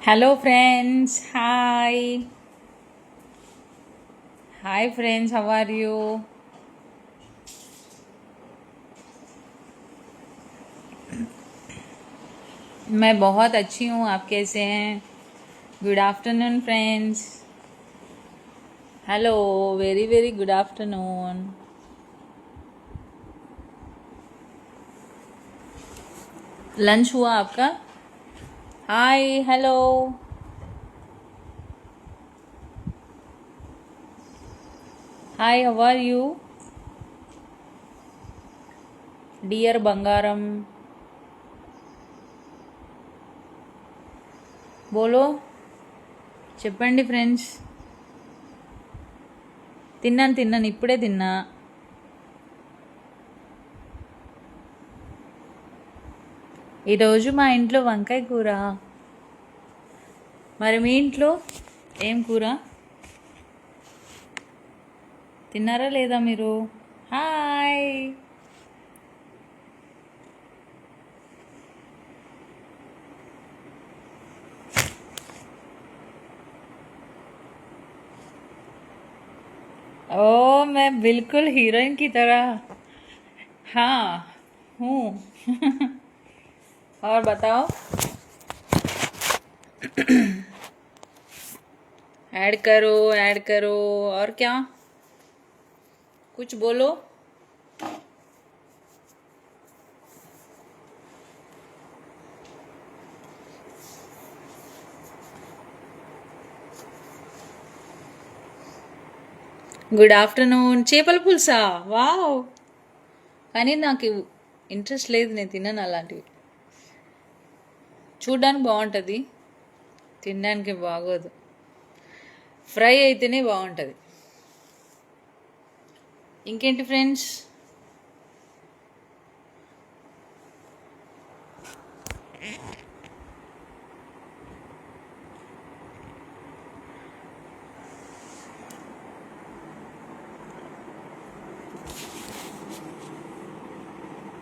Hello friends, hi. Hi friends, how are you? मैं बहुत अच्छी हूँ, आप कैसे हैं? Good afternoon friends. Hello, very very good afternoon. Lunch हुआ आपका? Hi, hello. Hi, how are you? Dear బంగారం, బోలో, చెప్పండి ఫ్రెండ్స్. తిన్నాను ఇప్పుడే తిన్నా. ఈరోజు మా ఇంట్లో వంకాయ కూర. మరి మీ ఇంట్లో ఏం కూర? తిన్నారా లేదా మీరు? హాయ్. ओ, मैं बिल्कुल हीरोइन की तरह हाँ हूँ. और बताओ. ऐड करो. और क्या, कुछ बोलो. Good afternoon. చేపల పులుసా? వావ్. కానీ నాకు ఇంట్రెస్ట్ లేదు, నేను తిన్నాను అలాంటివి. చూడడానికి బాగుంటుంది, తినడానికి బాగోదు. ఫ్రై అయితేనే బాగుంటుంది. ఇంకేంటి ఫ్రెండ్స్?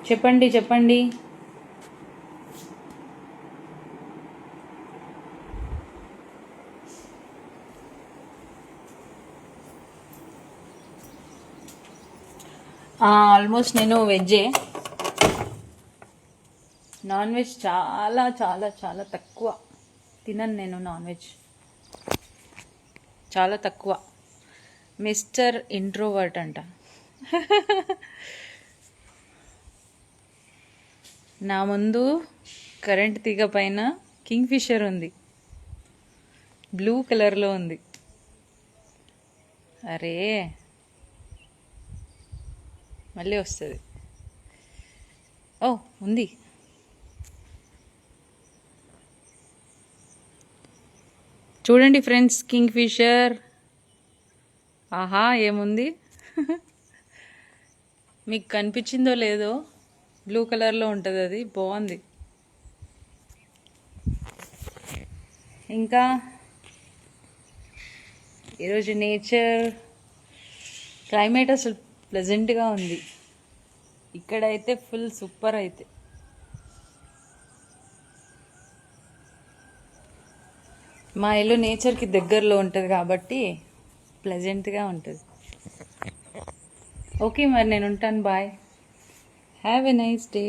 చెప్పండి. ఆల్మోస్ట్ నేను వెజ్జే. నాన్ వెజ్ చాలా చాలా చాలా తక్కువ తినను నేను. నాన్ వెజ్ చాలా తక్కువ. మిస్టర్ ఇంట్రోవర్ట్ అంట. నా ముందు కరెంట్ తీగ పైన కింగ్ ఫిషర్ ఉంది, బ్లూ కలర్లో ఉంది. అరే, మళ్ళీ వస్తుంది. ఓ, ఉంది. చూడండి ఫ్రెండ్స్, కింగ్ ఫిషర్. ఆహా, ఏముంది. మీకు కనిపించిందో లేదో, బ్లూ కలర్లో ఉంటుంది, అది బాగుంది. ఇంకా ఈరోజు నేచర్, క్లైమేట్ అసలు ప్లెజెంట్గా ఉంది. ఇక్కడైతే ఫుల్ సూపర్. అయితే మా ఇల్లు నేచర్కి దగ్గరలో ఉంటుంది కాబట్టి ప్లెజెంట్గా ఉంటుంది. ఓకే, మరి నేను ఉంటాను. Bye. Have a nice day.